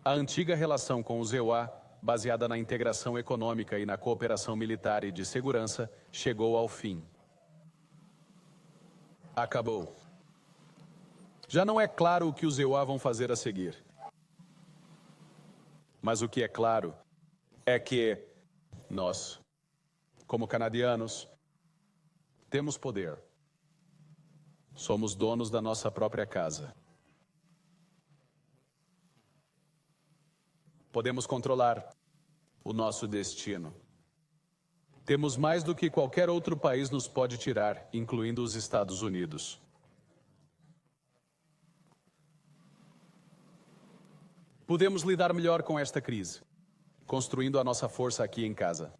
A antiga relação com os EUA, baseada na integração econômica e na cooperação militar e de segurança, chegou ao fim. Acabou. Já não é claro o que os EUA vão fazer a seguir. Mas o que é claro é que nós, como canadianos, temos poder. Somos donos da nossa própria casa. Podemos controlar o nosso destino. Temos mais do que qualquer outro país nos pode tirar, incluindo os Estados Unidos. Podemos lidar melhor com esta crise, construindo a nossa força aqui em casa.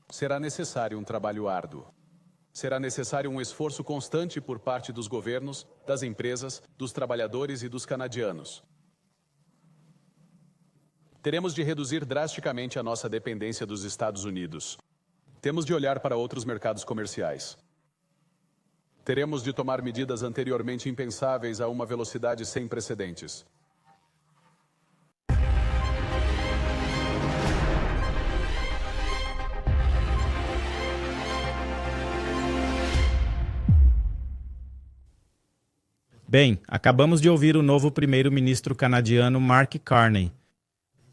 Será necessário um trabalho árduo. Será necessário um esforço constante por parte dos governos, das empresas, dos trabalhadores e dos canadianos. Teremos de reduzir drasticamente a nossa dependência dos Estados Unidos. Temos de olhar para outros mercados comerciais. Teremos de tomar medidas anteriormente impensáveis a uma velocidade sem precedentes. Bem, acabamos de ouvir o novo primeiro-ministro canadiano Mark Carney.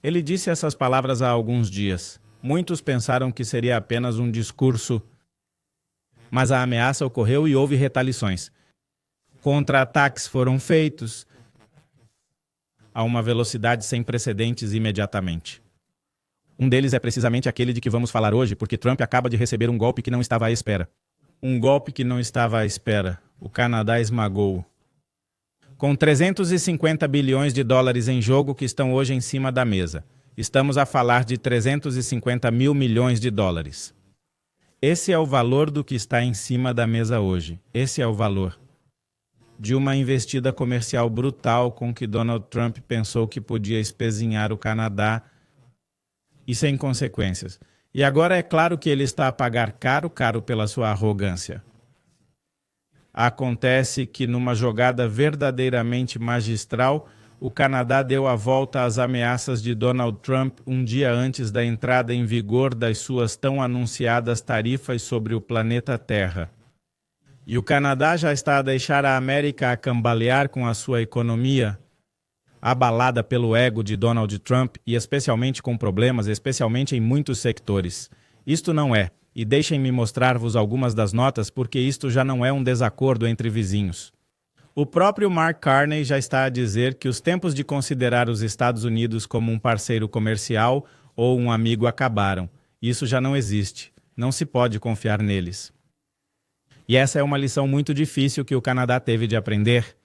Ele disse essas palavras há alguns dias. Muitos pensaram que seria apenas um discurso, mas a ameaça ocorreu e houve retaliações. Contra-ataques foram feitos a uma velocidade sem precedentes imediatamente. Um deles é precisamente aquele de que vamos falar hoje, porque Trump acaba de receber um golpe que não estava à espera. Um golpe que não estava à espera. O Canadá esmagou. Com 350 bilhões de dólares em jogo que estão hoje em cima da mesa. Estamos a falar de 350 mil milhões de dólares. Esse é o valor do que está em cima da mesa hoje. Esse é o valor de uma investida comercial brutal com que Donald Trump pensou que podia espezinhar o Canadá e sem consequências. E agora é claro que ele está a pagar caro pela sua arrogância. Acontece que, numa jogada verdadeiramente magistral, o Canadá deu a volta às ameaças de Donald Trump um dia antes da entrada em vigor das suas tão anunciadas tarifas sobre o planeta Terra. E o Canadá já está a deixar a América a cambalear com a sua economia, abalada pelo ego de Donald Trump e especialmente com problemas, especialmente em muitos sectores. Isto não é. E deixem-me mostrar-vos algumas das notas, porque isto já não é um desacordo entre vizinhos. O próprio Mark Carney já está a dizer que os tempos de considerar os Estados Unidos como um parceiro comercial ou um amigo acabaram. Isso já não existe. Não se pode confiar neles. E essa é uma lição muito difícil que o Canadá teve de aprender.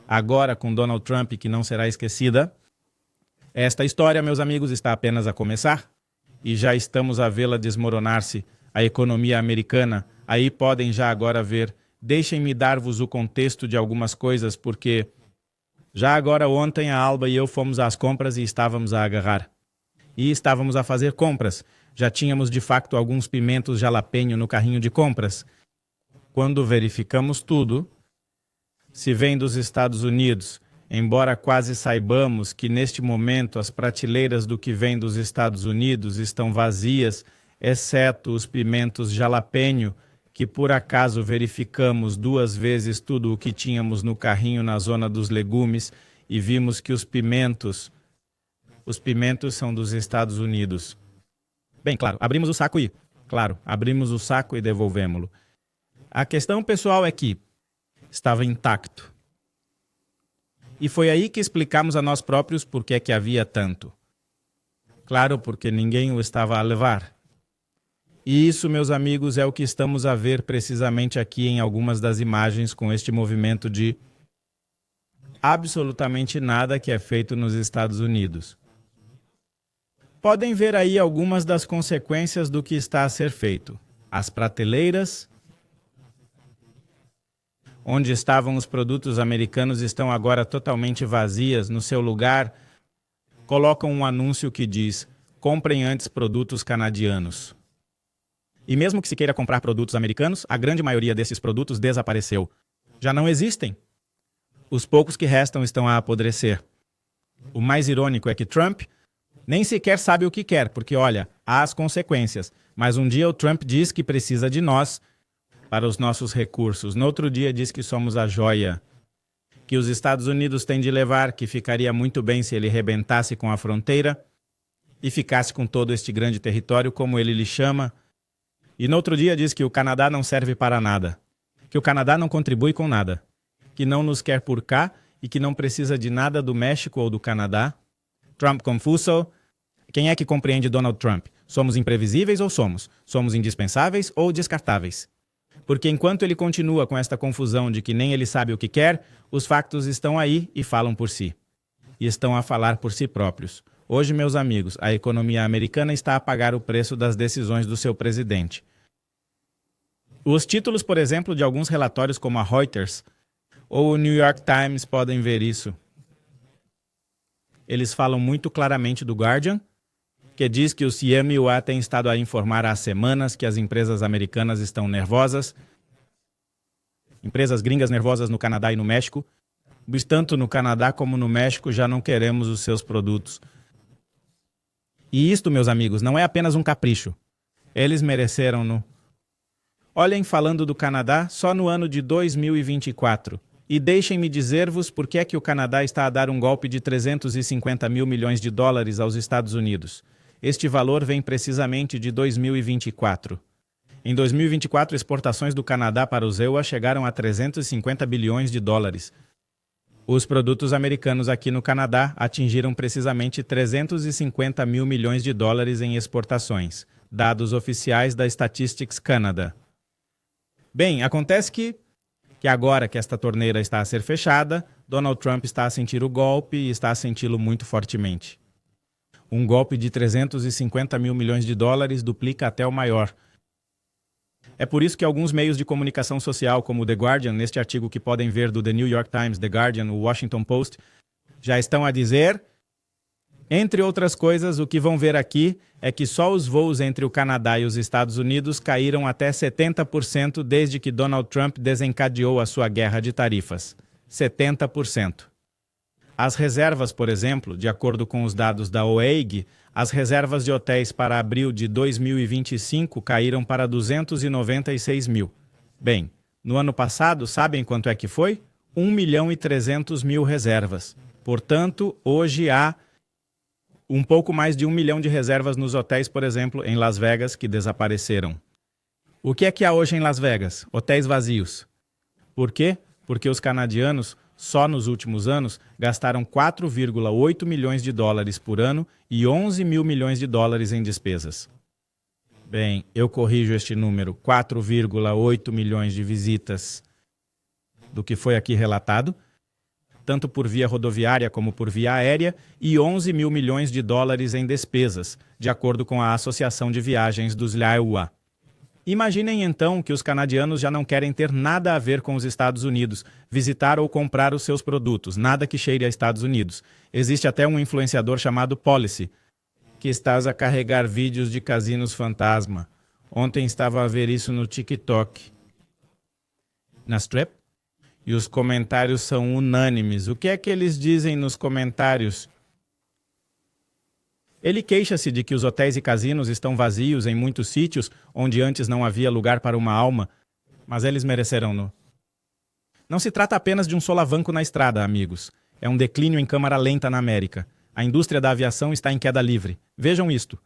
Agora, com Donald Trump, que não será esquecida, esta história, meus amigos, está apenas a começar e já estamos a vê-la desmoronar-se. A economia americana, aí podem já agora ver. Deixem-me dar-vos o contexto de algumas coisas, porque já agora ontem a Alba e eu fomos às compras e estávamos a agarrar. E estávamos a fazer compras. Já tínhamos de facto alguns pimentos jalapeño no carrinho de compras. Quando verificamos tudo, se vem dos Estados Unidos, embora quase saibamos que neste momento as prateleiras do que vem dos Estados Unidos estão vazias, exceto os pimentos jalapeño, que por acaso verificamos 2 vezes tudo o que tínhamos no carrinho na zona dos legumes e vimos que os pimentos são dos Estados Unidos. Bem, claro, abrimos o saco e devolvemos-lo. A questão pessoal é que estava intacto. E foi aí que explicamos a nós próprios por que é que havia tanto. Claro, porque ninguém o estava a levar. E isso, meus amigos, é o que estamos a ver precisamente aqui em algumas das imagens com este movimento de absolutamente nada que é feito nos Estados Unidos. Podem ver aí algumas das consequências do que está a ser feito. As prateleiras, onde estavam os produtos americanos, estão agora totalmente vazias. No seu lugar, colocam um anúncio que diz: comprem antes produtos canadianos. E mesmo que se queira comprar produtos americanos, a grande maioria desses produtos desapareceu. Já não existem. Os poucos que restam estão a apodrecer. O mais irônico é que Trump nem sequer sabe o que quer, porque, olha, há as consequências. Mas um dia o Trump diz que precisa de nós para os nossos recursos. No outro dia diz que somos a joia que os Estados Unidos têm de levar, que ficaria muito bem se ele rebentasse com a fronteira e ficasse com todo este grande território, como ele lhe chama. E no outro dia diz que o Canadá não serve para nada, que o Canadá não contribui com nada, que não nos quer por cá e que não precisa de nada do México ou do Canadá. Trump confuso. Quem é que compreende Donald Trump? Somos imprevisíveis ou somos? Somos indispensáveis ou descartáveis? Porque enquanto ele continua com esta confusão de que nem ele sabe o que quer, os factos estão aí e falam por si. E estão a falar por si próprios. Hoje, meus amigos, a economia americana está a pagar o preço das decisões do seu presidente. Os títulos, por exemplo, de alguns relatórios como a Reuters ou o New York Times podem ver isso. Eles falam muito claramente do Guardian, que diz que o CMUA tem estado a informar há semanas que as empresas americanas estão nervosas, empresas gringas nervosas no Canadá e no México, mas tanto no Canadá como no México já não queremos os seus produtos. E isto, meus amigos, não é apenas um capricho. Eles mereceram-no. Olhem, falando do Canadá, só no ano de 2024. E deixem-me dizer-vos por que é que o Canadá está a dar um golpe de 350 mil milhões de dólares aos Estados Unidos. Este valor vem precisamente de 2024. Em 2024, exportações do Canadá para os EUA chegaram a 350 bilhões de dólares. Os produtos americanos aqui no Canadá atingiram precisamente 350 mil milhões de dólares em exportações, dados oficiais da Statistics Canada. Bem, acontece que agora que esta torneira está a ser fechada, Donald Trump está a sentir o golpe e está a senti-lo muito fortemente. Um golpe de 350 mil milhões de dólares duplica até o maior. É por isso que alguns meios de comunicação social, como o The Guardian, neste artigo que podem ver do The New York Times, The Guardian, o Washington Post, já estão a dizer, entre outras coisas, o que vão ver aqui é que só os voos entre o Canadá e os Estados Unidos caíram até 70% desde que Donald Trump desencadeou a sua guerra de tarifas. 70%. As reservas, por exemplo, de acordo com os dados da OEG, as reservas de hotéis para abril de 2025 caíram para 296 mil. Bem, no ano passado, sabem quanto é que foi? 1.300.000 reservas. Portanto, hoje há um pouco mais de 1 milhão de reservas nos hotéis, por exemplo, em Las Vegas, que desapareceram. O que é que há hoje em Las Vegas? Hotéis vazios. Por quê? Porque os canadianos, só nos últimos anos, gastaram 4,8 milhões de dólares por ano e 11 mil milhões de dólares em despesas. Bem, eu corrijo este número, 4,8 milhões de visitas do que foi aqui relatado, tanto por via rodoviária como por via aérea, e 11 mil milhões de dólares em despesas, de acordo com a Associação de Viagens dos LAUA. Imaginem então que os canadianos já não querem ter nada a ver com os Estados Unidos, visitar ou comprar os seus produtos, nada que cheire a Estados Unidos. Existe até um influenciador chamado Policy, que está a carregar vídeos de casinos fantasma. Ontem estava a ver isso no TikTok. Na Strip? E os comentários são unânimes. O que é que eles dizem nos comentários? Ele queixa-se de que os hotéis e casinos estão vazios em muitos sítios onde antes não havia lugar para uma alma, mas eles merecerão-no. Não se trata apenas de um solavanco na estrada, amigos. É um declínio em câmara lenta na América. A indústria da aviação está em queda livre. Vejam isto.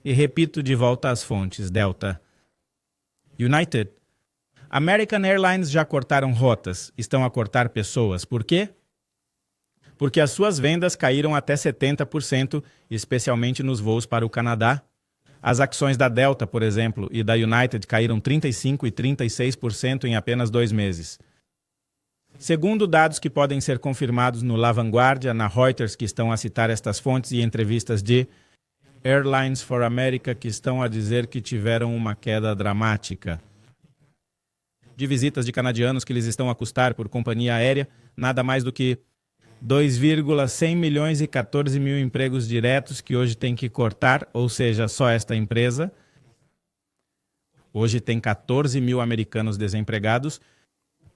E repito de volta às fontes, Delta. United. American Airlines já cortaram rotas, estão a cortar pessoas. Por quê? Porque as suas vendas caíram até 70%, especialmente nos voos para o Canadá. As ações da Delta, por exemplo, e da United caíram 35% e 36% em apenas 2 meses. Segundo dados que podem ser confirmados no La Vanguardia, na Reuters, que estão a citar estas fontes, e entrevistas de Airlines for America, que estão a dizer que tiveram uma queda dramática de visitas de canadianos que eles estão a custar por companhia aérea, nada mais do que 2,100 milhões e 14 mil empregos diretos que hoje tem que cortar, ou seja, só esta empresa. Hoje tem 14 mil americanos desempregados.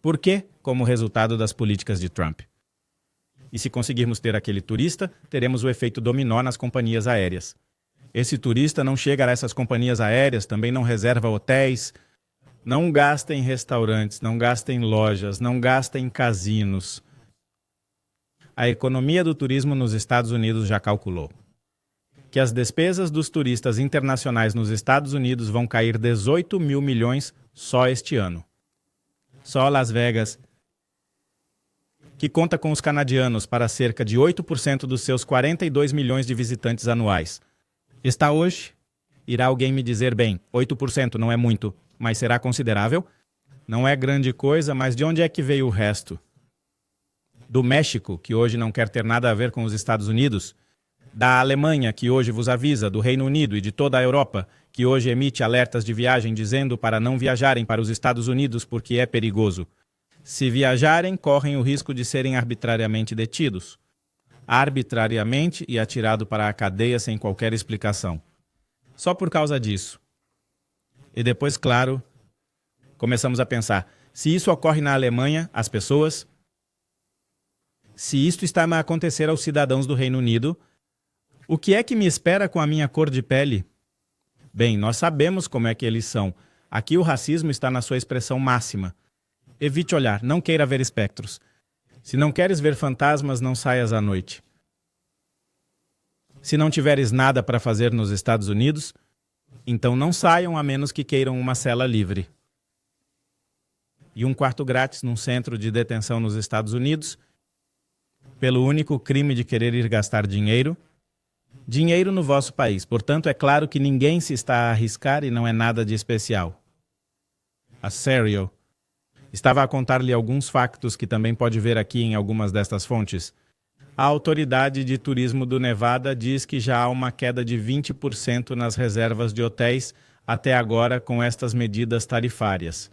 Por quê? Como resultado das políticas de Trump. E se conseguirmos ter aquele turista, teremos o efeito dominó nas companhias aéreas. Esse turista não chega a essas companhias aéreas, também não reserva hotéis, não gasta em restaurantes, não gasta em lojas, não gasta em casinos. A economia do turismo nos Estados Unidos já calculou que as despesas dos turistas internacionais nos Estados Unidos vão cair 18 mil milhões só este ano. Só Las Vegas, que conta com os canadianos para cerca de 8% dos seus 42 milhões de visitantes anuais. Está hoje? Irá alguém me dizer, bem, 8% não é muito, mas será considerável? Não é grande coisa, mas de onde é que veio o resto? Do México, que hoje não quer ter nada a ver com os Estados Unidos? Da Alemanha, que hoje vos avisa, do Reino Unido e de toda a Europa, que hoje emite alertas de viagem dizendo para não viajarem para os Estados Unidos porque é perigoso. Se viajarem, correm o risco de serem arbitrariamente detidos. Arbitrariamente e atirado para a cadeia sem qualquer explicação. Só por causa disso. E depois, claro, começamos a pensar, se isso ocorre na Alemanha, as pessoas... Se isto está a acontecer aos cidadãos do Reino Unido, o que é que me espera com a minha cor de pele? Bem, nós sabemos como é que eles são. Aqui o racismo está na sua expressão máxima. Evite olhar, não queira ver espectros. Se não queres ver fantasmas, não saias à noite. Se não tiveres nada para fazer nos Estados Unidos, então não saiam a menos que queiram uma cela livre. E um quarto grátis num centro de detenção nos Estados Unidos, pelo único crime de querer ir gastar dinheiro. Dinheiro no vosso país. Portanto, é claro que ninguém se está a arriscar e não é nada de especial. A Serial estava a contar-lhe alguns factos que também pode ver aqui em algumas destas fontes. A autoridade de turismo do Nevada diz que já há uma queda de 20% nas reservas de hotéis até agora com estas medidas tarifárias.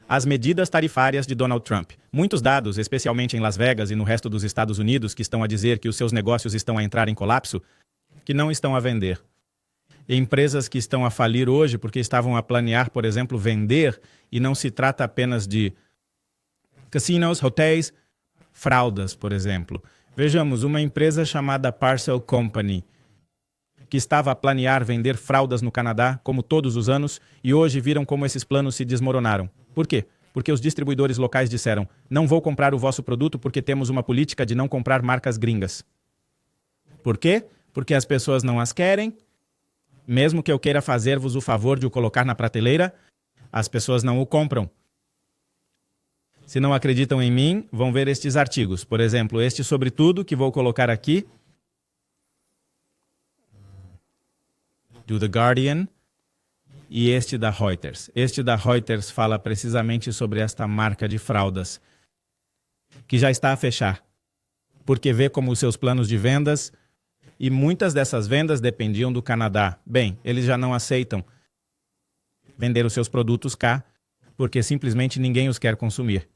As medidas tarifárias de Donald Trump. Muitos dados, especialmente em Las Vegas e no resto dos Estados Unidos, que estão a dizer que os seus negócios estão a entrar em colapso, que não estão a vender. Empresas que estão a falir hoje porque estavam a planear, por exemplo, vender, e não se trata apenas de casinos, hotéis, fraldas, por exemplo. Vejamos, uma empresa chamada Parcel Company, que estava a planear vender fraldas no Canadá, como todos os anos, e hoje viram como esses planos se desmoronaram. Por quê? Porque os distribuidores locais disseram, não vou comprar o vosso produto porque temos uma política de não comprar marcas gringas. Por quê? Porque as pessoas não as querem. Mesmo que eu queira fazer-vos o favor de o colocar na prateleira, as pessoas não o compram. Se não acreditam em mim, vão ver estes artigos. Por exemplo, este sobretudo que vou colocar aqui, do The Guardian, e este da Reuters. Este da Reuters fala precisamente sobre esta marca de fraldas, que já está a fechar, porque vê como os seus planos de vendas, e muitas dessas vendas dependiam do Canadá. Bem, eles já não aceitam vender os seus produtos cá, porque simplesmente ninguém os quer consumir.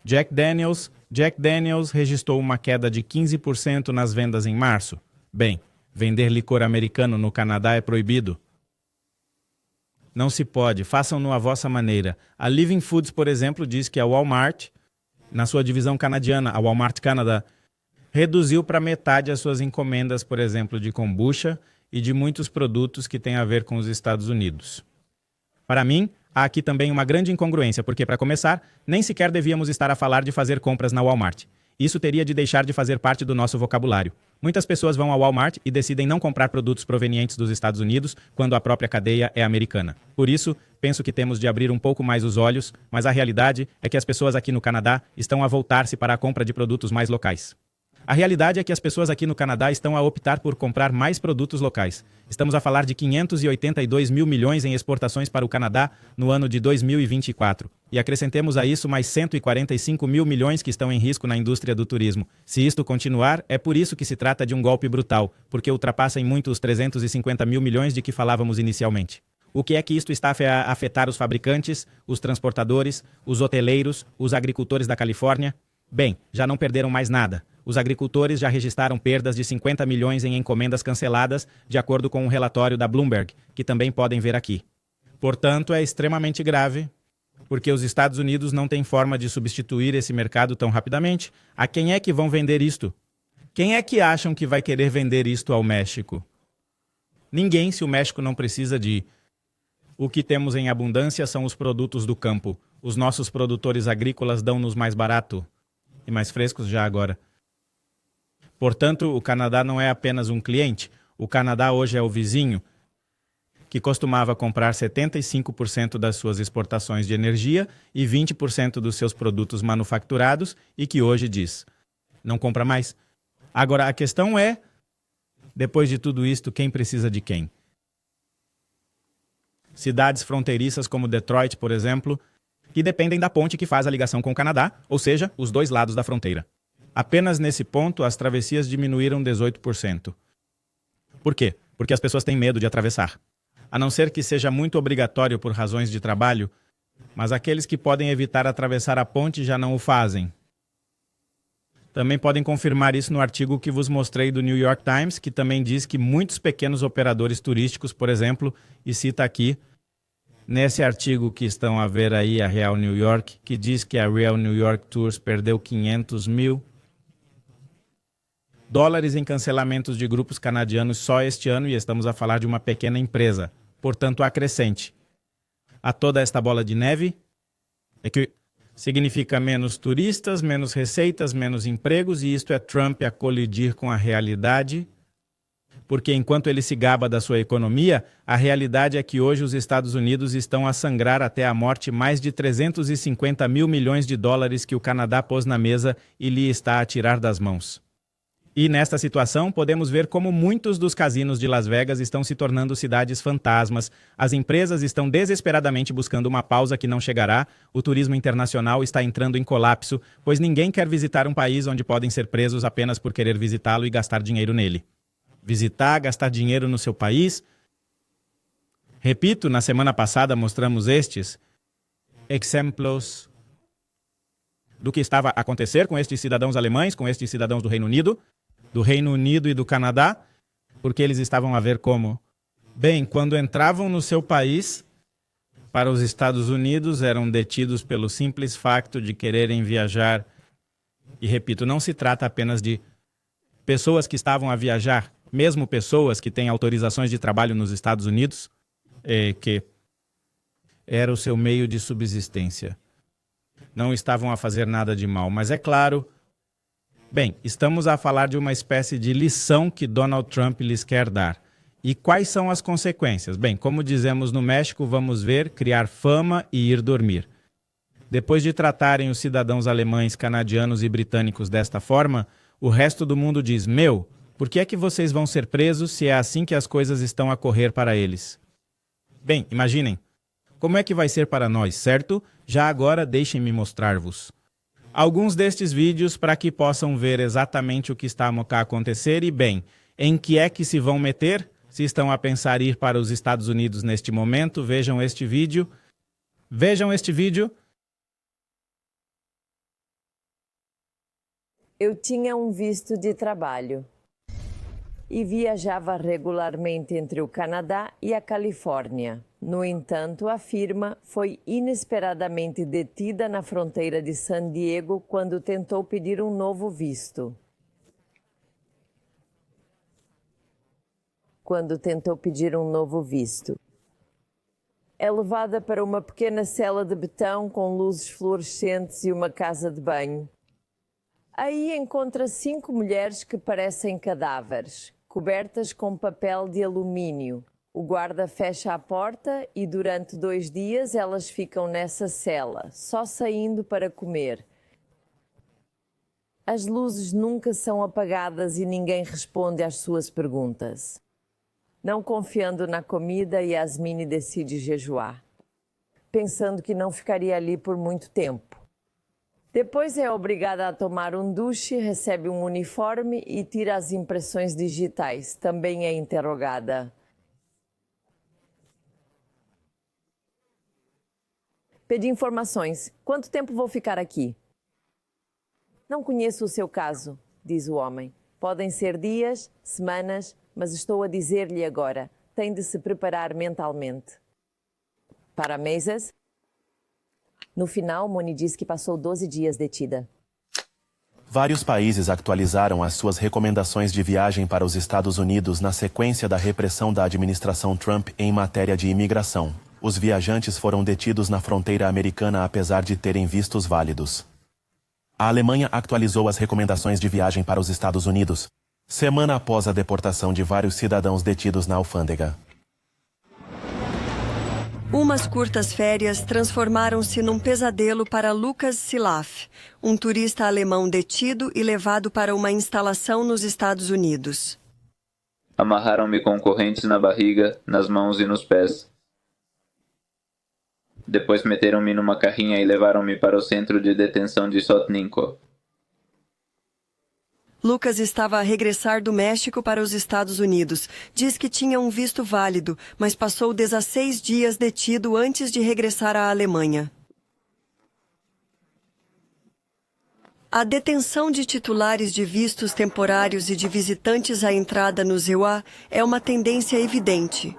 Jack Daniels registrou uma queda de 15% nas vendas em março. Bem, vender licor americano no Canadá é proibido. Não se pode, façam-no à vossa maneira. A Living Foods, por exemplo, diz que a Walmart, na sua divisão canadiana, a Walmart Canada, reduziu para metade as suas encomendas, por exemplo, de kombucha e de muitos produtos que têm a ver com os Estados Unidos. Para mim, há aqui também uma grande incongruência, porque, para começar, nem sequer devíamos estar a falar de fazer compras na Walmart. Isso teria de deixar de fazer parte do nosso vocabulário. Muitas pessoas vão ao Walmart e decidem não comprar produtos provenientes dos Estados Unidos quando a própria cadeia é americana. Por isso, penso que temos de abrir um pouco mais os olhos, mas a realidade é que as pessoas aqui no Canadá estão a voltar-se para a compra de produtos mais locais. A realidade é que as pessoas aqui no Canadá estão a optar por comprar mais produtos locais. Estamos a falar de 582 mil milhões em exportações para o Canadá no ano de 2024. E acrescentemos a isso mais 145 mil milhões que estão em risco na indústria do turismo. Se isto continuar, é por isso que se trata de um golpe brutal, porque ultrapassa em muito os 350 mil milhões de que falávamos inicialmente. O que é que isto está a afetar os fabricantes, os transportadores, os hoteleiros, os agricultores da Califórnia? Bem, já não perderam mais nada. Os agricultores já registraram perdas de 50 milhões em encomendas canceladas, de acordo com um relatório da Bloomberg, que também podem ver aqui. Portanto, é extremamente grave Porque os Estados Unidos não têm forma de substituir esse mercado tão rapidamente. A quem é que vão vender isto? Quem é que acham que vai querer vender isto ao México? Ninguém, se o México não precisa de... O que temos em abundância são os produtos do campo. Os nossos produtores agrícolas dão-nos mais barato e mais frescos já agora. Portanto, o Canadá não é apenas um cliente. O Canadá hoje é o vizinho que costumava comprar 75% das suas exportações de energia e 20% dos seus produtos manufaturados e que hoje diz, não compra mais. Agora, a questão é, depois de tudo isto, quem precisa de quem? Cidades fronteiriças como Detroit, por exemplo, que dependem da ponte que faz a ligação com o Canadá, ou seja, os dois lados da fronteira. Apenas nesse ponto, as travessias diminuíram 18%. Por quê? Porque as pessoas têm medo de atravessar. A não ser que seja muito obrigatório por razões de trabalho, mas aqueles que podem evitar atravessar a ponte já não o fazem. Também podem confirmar isso no artigo que vos mostrei do New York Times, que também diz que muitos pequenos operadores turísticos, por exemplo, e cita aqui, nesse artigo que estão a ver aí, a Real New York, que diz que a Real New York Tours perdeu 500 mil dólares em cancelamentos de grupos canadianos só este ano, e estamos a falar de uma pequena empresa. Portanto, acrescente a toda esta bola de neve, é que significa menos turistas, menos receitas, menos empregos, e isto é Trump a colidir com a realidade, porque enquanto ele se gaba da sua economia, a realidade é que hoje os Estados Unidos estão a sangrar até a morte mais de 350 mil milhões de dólares que o Canadá pôs na mesa e lhe está a tirar das mãos. E nesta situação, podemos ver como muitos dos cassinos de Las Vegas estão se tornando cidades fantasmas, as empresas estão desesperadamente buscando uma pausa que não chegará, o turismo internacional está entrando em colapso, pois ninguém quer visitar um país onde podem ser presos apenas por querer visitá-lo e gastar dinheiro nele. Visitar, gastar dinheiro no seu país? Repito, na semana passada mostramos estes exemplos do que estava a acontecer com estes cidadãos alemães, com estes cidadãos do Reino Unido e do Canadá, porque eles estavam a ver como, bem, quando entravam no seu país, para os Estados Unidos, eram detidos pelo simples facto de quererem viajar. E repito, não se trata apenas de pessoas que estavam a viajar, mesmo pessoas que têm autorizações de trabalho nos Estados Unidos, que era o seu meio de subsistência. Não estavam a fazer nada de mal, mas é claro... Bem, estamos a falar de uma espécie de lição que Donald Trump lhes quer dar. E quais são as consequências? Bem, como dizemos no México, vamos ver, criar fama e ir dormir. Depois de tratarem os cidadãos alemães, canadianos e britânicos desta forma, o resto do mundo diz, meu, por que é que vocês vão ser presos se é assim que as coisas estão a correr para eles? Bem, imaginem, como é que vai ser para nós, certo? Já agora deixem-me mostrar-vos alguns destes vídeos para que possam ver exatamente o que está a acontecer e, bem, em que é que se vão meter? Se estão a pensar ir para os Estados Unidos neste momento, vejam este vídeo. Vejam este vídeo. Eu tinha um visto de trabalho e viajava regularmente entre o Canadá e a Califórnia. No entanto, a firma foi inesperadamente detida na fronteira de San Diego quando tentou pedir um novo visto. É levada para uma pequena cela de betão com luzes fluorescentes e uma casa de banho. Aí encontra 5 mulheres que parecem cadáveres, cobertas com papel de alumínio. O guarda fecha a porta e durante 2 dias elas ficam nessa cela, só saindo para comer. As luzes nunca são apagadas e ninguém responde às suas perguntas. Não confiando na comida, Yasmine decide jejuar, pensando que não ficaria ali por muito tempo. Depois é obrigada a tomar um duche, recebe um uniforme e tira as impressões digitais. Também é interrogada. Pedi informações. Quanto tempo vou ficar aqui? Não conheço o seu caso, diz o homem. Podem ser dias, semanas, mas estou a dizer-lhe agora. Tem de se preparar mentalmente. Para meses? No final, Moni disse que passou 12 dias detida. Vários países atualizaram as suas recomendações de viagem para os Estados Unidos na sequência da repressão da administração Trump em matéria de imigração. Os viajantes foram detidos na fronteira americana apesar de terem vistos válidos. A Alemanha atualizou as recomendações de viagem para os Estados Unidos, semana após a deportação de vários cidadãos detidos na alfândega. Umas curtas férias transformaram-se num pesadelo para Lukas Silaf, um turista alemão detido e levado para uma instalação nos Estados Unidos. Amarraram-me com correntes na barriga, nas mãos e nos pés. Depois meteram-me numa carrinha e levaram-me para o centro de detenção de Sotninko. Lucas estava a regressar do México para os Estados Unidos. Diz que tinha um visto válido, mas passou 16 dias detido antes de regressar à Alemanha. A detenção de titulares de vistos temporários e de visitantes à entrada nos EUA é uma tendência evidente.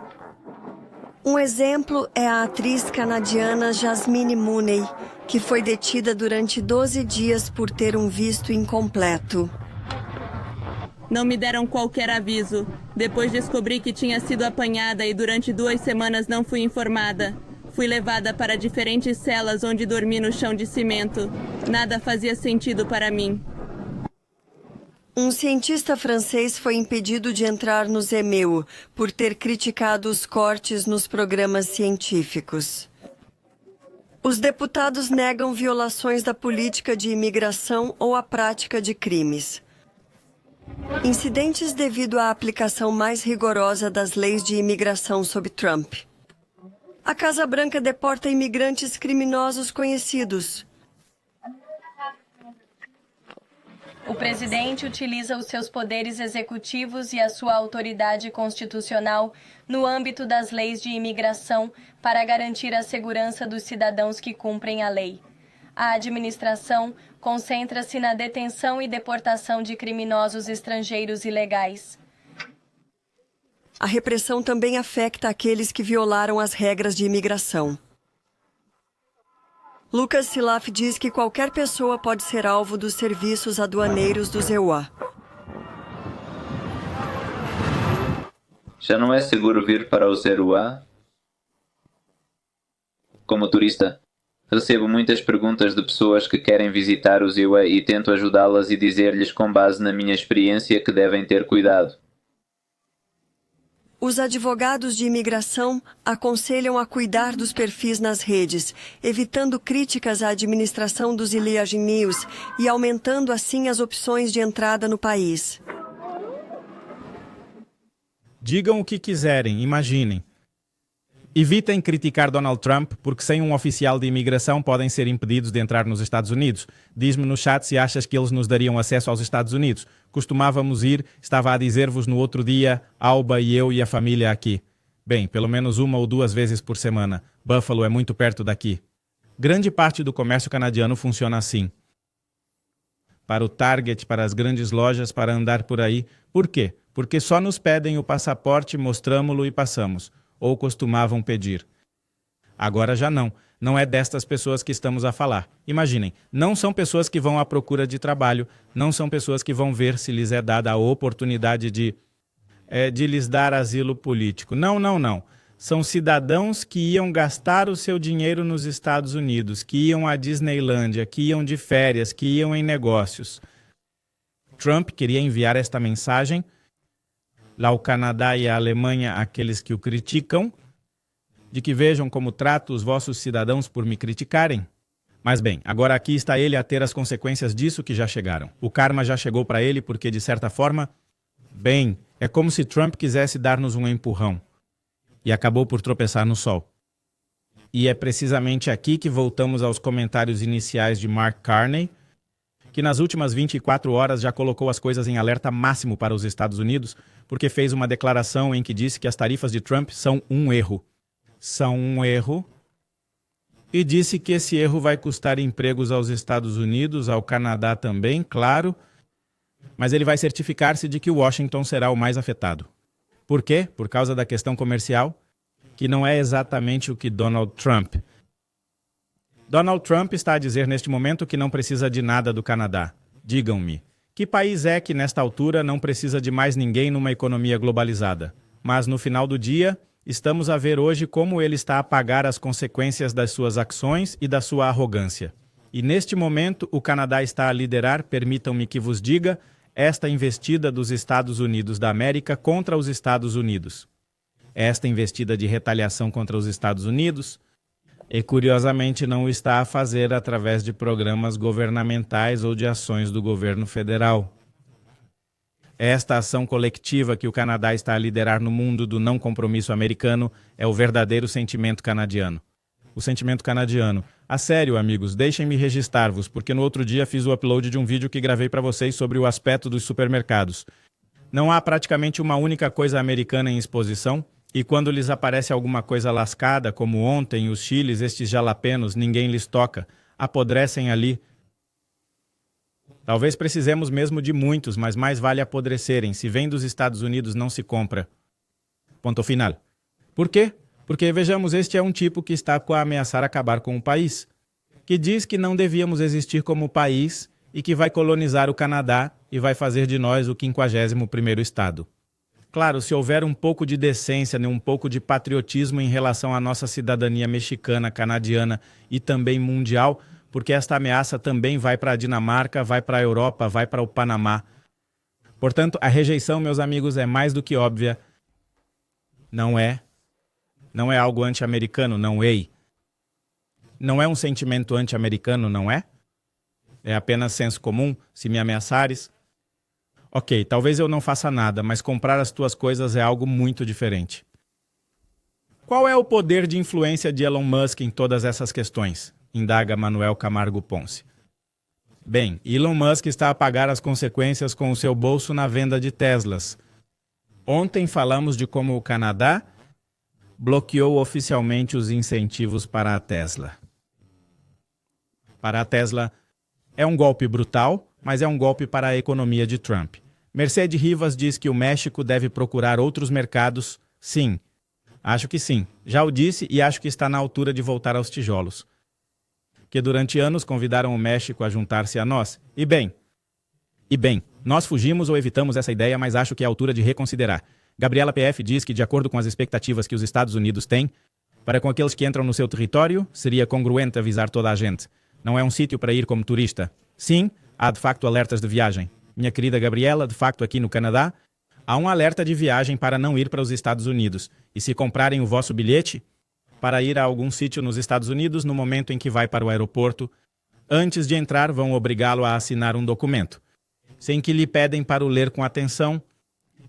Um exemplo é a atriz canadiana Jasmine Mooney, que foi detida durante 12 dias por ter um visto incompleto. Não me deram qualquer aviso. Depois descobri que tinha sido apanhada e durante 2 semanas não fui informada. Fui levada para diferentes celas onde dormi no chão de cimento. Nada fazia sentido para mim. Um cientista francês foi impedido de entrar no Zemeu por ter criticado os cortes nos programas científicos. Os deputados negam violações da política de imigração ou a prática de crimes. Incidentes devido à aplicação mais rigorosa das leis de imigração sob Trump. A Casa Branca deporta imigrantes criminosos conhecidos. O presidente utiliza os seus poderes executivos e a sua autoridade constitucional no âmbito das leis de imigração para garantir a segurança dos cidadãos que cumprem a lei. A administração concentra-se na detenção e deportação de criminosos estrangeiros ilegais. A repressão também afeta aqueles que violaram as regras de imigração. Lukas Silaf diz que qualquer pessoa pode ser alvo dos serviços aduaneiros do EUA. Já não é seguro vir para o EUA? Como turista, recebo muitas perguntas de pessoas que querem visitar o EUA e tento ajudá-las e dizer-lhes com base na minha experiência que devem ter cuidado. Os advogados de imigração aconselham a cuidar dos perfis nas redes, evitando críticas à administração dos Iliagin News e aumentando assim as opções de entrada no país. Digam o que quiserem, imaginem. Evitem criticar Donald Trump, porque sem um oficial de imigração podem ser impedidos de entrar nos Estados Unidos. Diz-me no chat se achas que eles nos dariam acesso aos Estados Unidos. Costumávamos ir, estava a dizer-vos no outro dia, Alba e eu e a família aqui. Bem, pelo menos 1 ou 2 vezes por semana. Buffalo é muito perto daqui. Grande parte do comércio canadiano funciona assim. Para o Target, para as grandes lojas, para andar por aí. Por quê? Porque só nos pedem o passaporte, mostramo-lo e passamos. Ou costumavam pedir. Agora já não. Não é destas pessoas que estamos a falar. Imaginem, não são pessoas que vão à procura de trabalho, não são pessoas que vão ver se lhes é dada a oportunidade de lhes dar asilo político. Não, não, não. São cidadãos que iam gastar o seu dinheiro nos Estados Unidos, que iam à Disneylândia, que iam de férias, que iam em negócios. Trump queria enviar esta mensagem lá o Canadá e a Alemanha, aqueles que o criticam, de que vejam como trato os vossos cidadãos por me criticarem. Mas bem, agora aqui está ele a ter as consequências disso que já chegaram. O karma já chegou para ele porque, de certa forma, bem, é como se Trump quisesse dar-nos um empurrão. E acabou por tropeçar no sol. E é precisamente aqui que voltamos aos comentários iniciais de Mark Carney, que nas últimas 24 horas já colocou as coisas em alerta máximo para os Estados Unidos, porque fez uma declaração em que disse que as tarifas de Trump são um erro. São um erro. E disse que esse erro vai custar empregos aos Estados Unidos, ao Canadá também, claro, mas ele vai certificar-se de que Washington será o mais afetado. Por quê? Por causa da questão comercial, que não é exatamente o que Donald Trump Donald Trump está a dizer neste momento que não precisa de nada do Canadá. Digam-me, que país é que nesta altura não precisa de mais ninguém numa economia globalizada? Mas no final do dia, estamos a ver hoje como ele está a pagar as consequências das suas ações e da sua arrogância. E neste momento, o Canadá está a liderar, permitam-me que vos diga, esta investida dos Estados Unidos da América contra os Estados Unidos. Esta investida de retaliação contra os Estados Unidos, e curiosamente não o está a fazer através de programas governamentais ou de ações do governo federal. Esta ação coletiva que o Canadá está a liderar no mundo do não compromisso americano é o verdadeiro sentimento canadiano. O sentimento canadiano. A sério, amigos, deixem-me registrar-vos, porque no outro dia fiz o upload de um vídeo que gravei para vocês sobre o aspecto dos supermercados. Não há praticamente uma única coisa americana em exposição, e quando lhes aparece alguma coisa lascada, como ontem, os chiles, estes jalapenos, ninguém lhes toca, apodrecem ali. Talvez precisemos mesmo de muitos, mas mais vale apodrecerem. Se vem dos Estados Unidos, não se compra. Ponto final. Por quê? Porque, vejamos, este é um tipo que está a ameaçar acabar com o país, que diz que não devíamos existir como país e que vai colonizar o Canadá e vai fazer de nós o 51º estado. Claro, se houver um pouco de decência, um pouco de patriotismo em relação à nossa cidadania mexicana, canadiana e também mundial, porque esta ameaça também vai para a Dinamarca, vai para a Europa, vai para o Panamá. Portanto, a rejeição, meus amigos, é mais do que óbvia. Não é algo anti-americano, não é. Não é um sentimento anti-americano, não é? É apenas senso comum, se me ameaçares. Ok, talvez eu não faça nada, mas comprar as tuas coisas é algo muito diferente. Qual é o poder de influência de Elon Musk em todas essas questões? Indaga Manuel Camargo Ponce. Bem, Elon Musk está a pagar as consequências com o seu bolso na venda de Teslas. Ontem falamos de como o Canadá bloqueou oficialmente os incentivos para a Tesla. Para a Tesla é um golpe brutal, mas é um golpe para a economia de Trump. Mercedes Rivas diz que o México deve procurar outros mercados. Sim, acho que sim. Já o disse e acho que está na altura de voltar aos tijolos. Que durante anos convidaram o México a juntar-se a nós. E bem, nós fugimos ou evitamos essa ideia, mas acho que é a altura de reconsiderar. Gabriela PF diz que, de acordo com as expectativas que os Estados Unidos têm, para com aqueles que entram no seu território, seria congruente avisar toda a gente. Não é um sítio para ir como turista. Sim, há de facto alertas de viagem. Minha querida Gabriela, de facto aqui no Canadá, há um alerta de viagem para não ir para os Estados Unidos. E se comprarem o vosso bilhete para ir a algum sítio nos Estados Unidos, no momento em que vai para o aeroporto, antes de entrar vão obrigá-lo a assinar um documento, sem que lhe pedem para o ler com atenção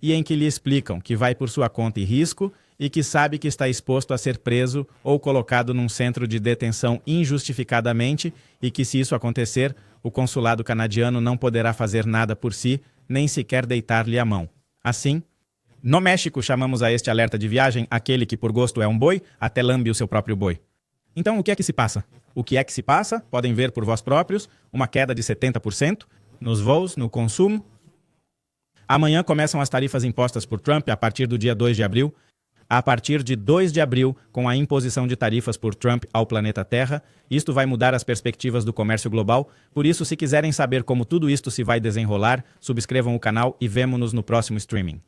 e em que lhe explicam que vai por sua conta e risco e que sabe que está exposto a ser preso ou colocado num centro de detenção injustificadamente e que, se isso acontecer, o consulado canadiano não poderá fazer nada por si, nem sequer deitar-lhe a mão. Assim, no México chamamos a este alerta de viagem aquele que por gosto é um boi, até lambe o seu próprio boi. Então, o que é que se passa? O que é que se passa? Podem ver por vós próprios, uma queda de 70% nos voos, no consumo. Amanhã começam as tarifas impostas por Trump a partir do dia 2 de abril. A partir de 2 de abril, com a imposição de tarifas por Trump ao planeta Terra, isto vai mudar as perspectivas do comércio global. Por isso, se quiserem saber como tudo isto se vai desenrolar, subscrevam o canal e vemo-nos no próximo streaming.